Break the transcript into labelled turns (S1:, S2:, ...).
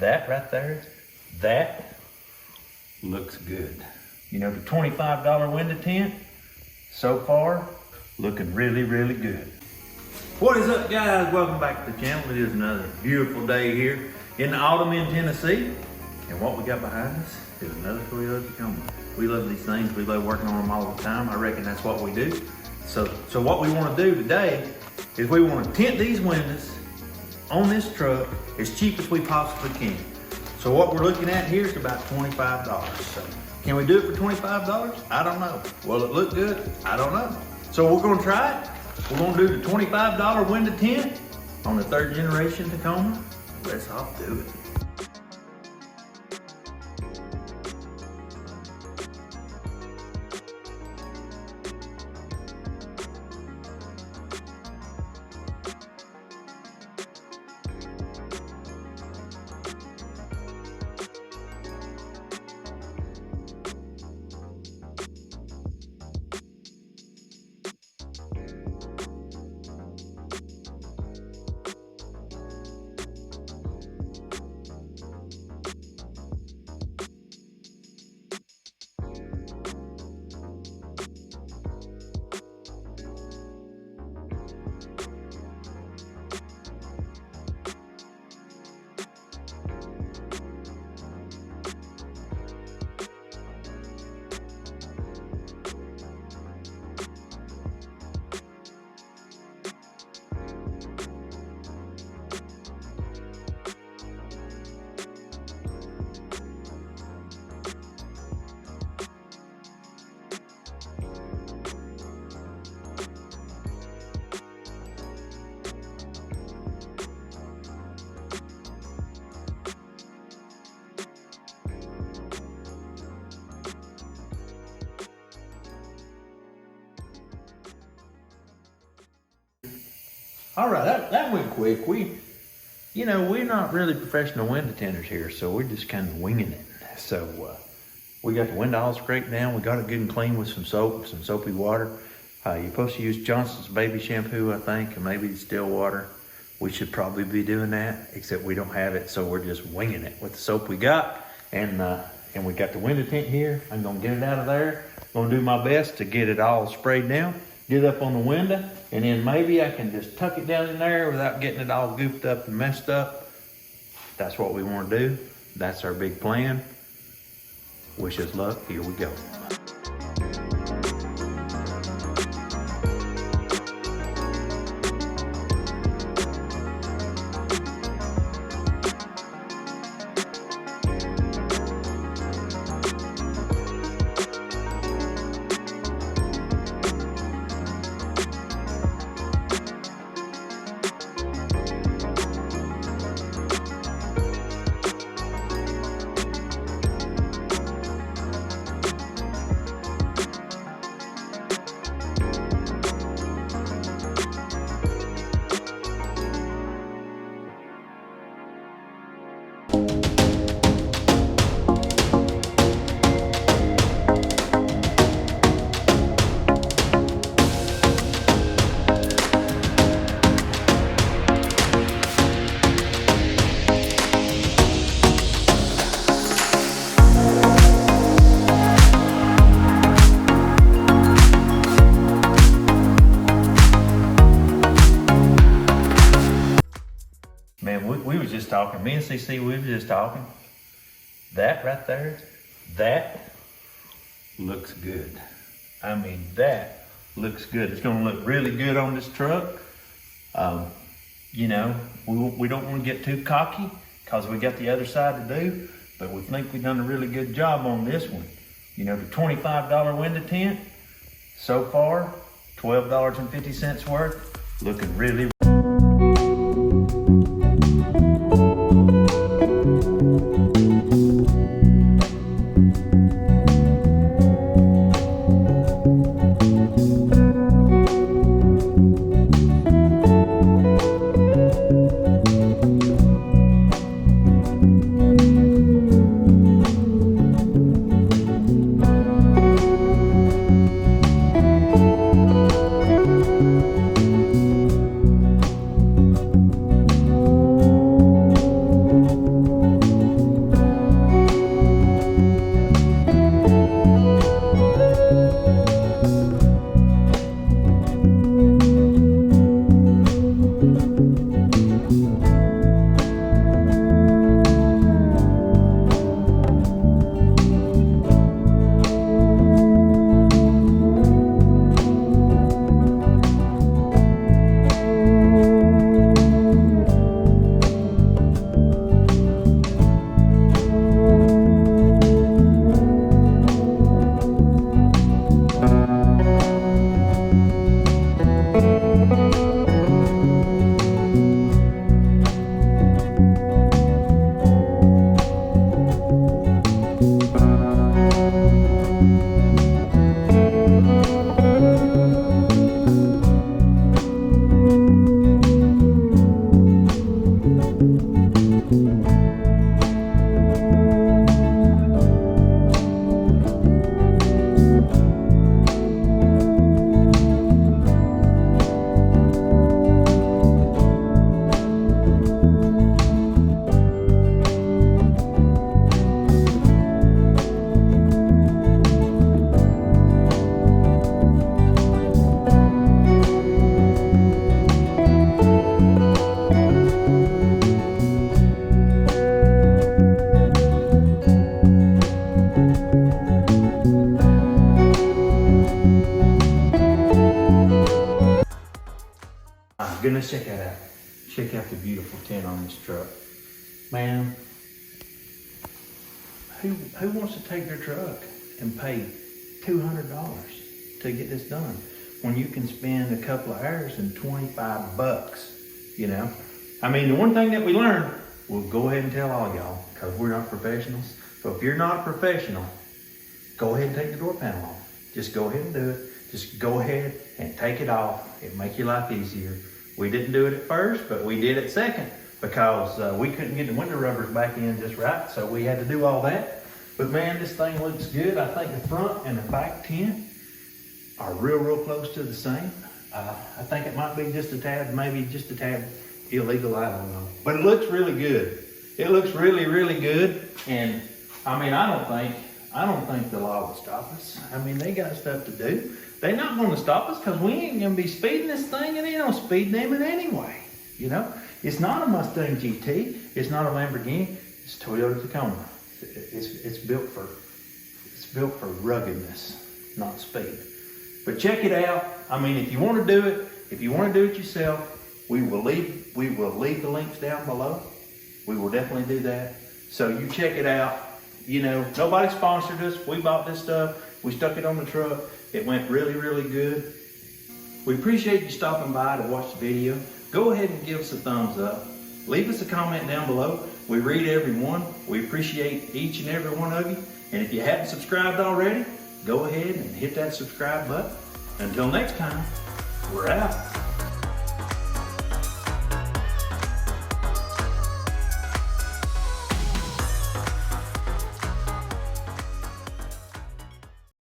S1: That right there, that looks good. You know, the $25 window tint, so far, looking really, really good. What is up, guys? Welcome back to the channel. It is another beautiful day here in the autumn in Tennessee. And what we got behind us is another Toyota Tacoma. We love these things. We love working on them all the time. I reckon that's what we do. So what we want to do today is we want to tint these windows on this truck as cheap as we possibly can. So what we're looking at here is about $25. So can we do it for $25? I don't know. Will it look good? I don't know. So we're gonna try it. We're gonna do the $25 window tint on the 3rd generation Tacoma. Let's all do it. All right, that went quick. We're not really professional window tinters here, so we're just kind of winging it. So we got the window all scraped down. We got it good and clean with some soap, some soapy water. You're supposed to use Johnson's baby shampoo, I think, and maybe still water. We should probably be doing that, except we don't have it, so we're just winging it with the soap we got. And we got the window tint here. I'm gonna get it out of there. I'm gonna do my best to get it all sprayed down, get it up on the window, and then maybe I can just tuck it down in there without getting it all gooped up and messed up. That's what we want to do. That's our big plan. Wish us luck. Here we go. Man, we was just talking. Me and CC, we was just talking. That right there, that looks good. I mean, that looks good. It's gonna look really good on this truck. We don't want to get too cocky because we got the other side to do, but we think we've done a really good job on this one. You know, the $25 window tint, so far, $12.50 worth, looking really let's check that out. Check out the beautiful tint on this truck. Man, who wants to take their truck and pay $200 to get this done when you can spend a couple of hours and 25 bucks, you know? I mean, the one thing that we learned, we'll go ahead and tell all y'all, because we're not professionals. So if you're not a professional, go ahead and take the door panel off. Just go ahead and do it. Just go ahead and take it off. It'll make your life easier. We didn't do it at first, but we did it second because we couldn't get the window rubbers back in just right. So we had to do all that. But man, this thing looks good. I think the front and the back tint are real close to the same. I think it might be just a tad, maybe just a tad illegal, I don't know. But it looks really good. It looks really good. And I mean, I don't think the law will stop us. I mean, they got stuff to do. They're not going to stop us because we ain't going to be speeding this thing, and they don't speed limit anyway. You know, it's not a Mustang GT. It's not a Lamborghini. It's a Toyota Tacoma. It's built for ruggedness, not speed. But check it out. I mean, if you want to do it, yourself, we will leave the links down below. We will definitely do that. So you check it out. You know, nobody sponsored us. We bought this stuff. We stuck it on the truck. It went really good. We appreciate you stopping by to watch the video. Go ahead and give us a thumbs up. Leave us a comment down below. We read every one. We appreciate each and every one of you. And if you haven't subscribed already, go ahead and hit that subscribe button. Until next time, we're out.